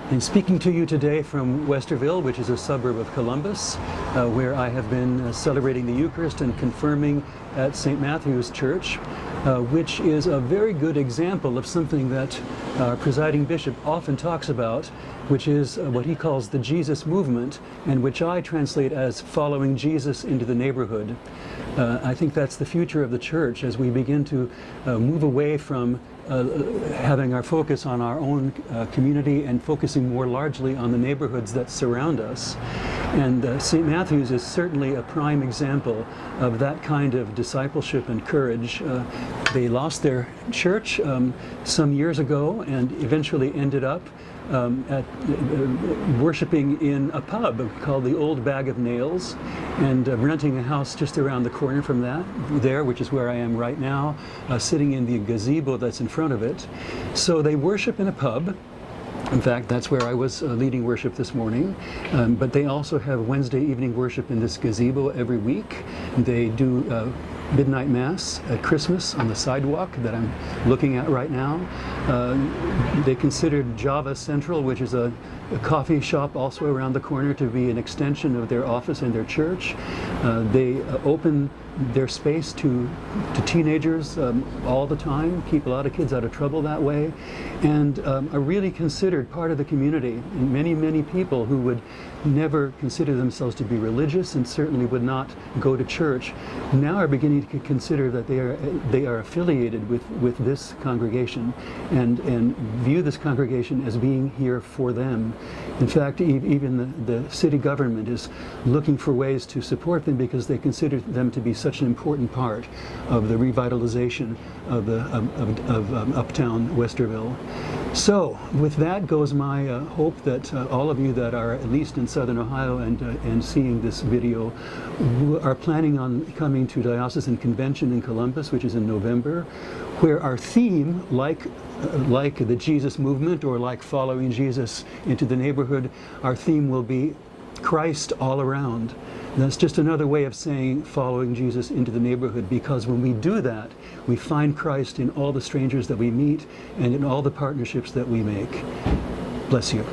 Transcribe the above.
I'm speaking to you today from Westerville, which is a suburb of Columbus, where I have been celebrating the Eucharist and confirming at St. Matthew's Church, which is a very good example of something that our presiding bishop often talks about, which is what he calls the Jesus movement, and which I translate as following Jesus into the neighborhood. I think that's the future of the church as we begin to move away from having our focus on our own community and focusing more largely on the neighborhoods that surround us. And St. Matthew's is certainly a prime example of that kind of discipleship and courage. They lost their church some years ago and eventually ended up worshiping in a pub called the Old Bag of Nails, and renting a house just around the corner from there, which is where I am right now, sitting in the gazebo that's in front of it. So they worship in a pub. In fact, that's where I was leading worship this morning. But they also have Wednesday evening worship in this gazebo every week. They do midnight mass at Christmas on the sidewalk that I'm looking at right now. They considered Java Central, which is a coffee shop also around the corner, to be an extension of their office and their church. They open their space to teenagers all the time, keep a lot of kids out of trouble that way, and are really considered part of the community. And many people who would never consider themselves to be religious and certainly would not go to church now are beginning to consider that they are affiliated with this congregation and view this congregation as being here for them. In fact, even the city government is looking for ways to support them because they consider them to be such an important part of the revitalization of uptown Westerville. So with that goes my hope that all of you that are at least in Southern Ohio and seeing this video are planning on coming to Diocesan Convention in Columbus, which is in November, where our theme, like the Jesus movement or like following Jesus into the neighborhood, our theme will be Christ all around. And that's just another way of saying following Jesus into the neighborhood, because when we do that, we find Christ in all the strangers that we meet and in all the partnerships that we make. Bless you.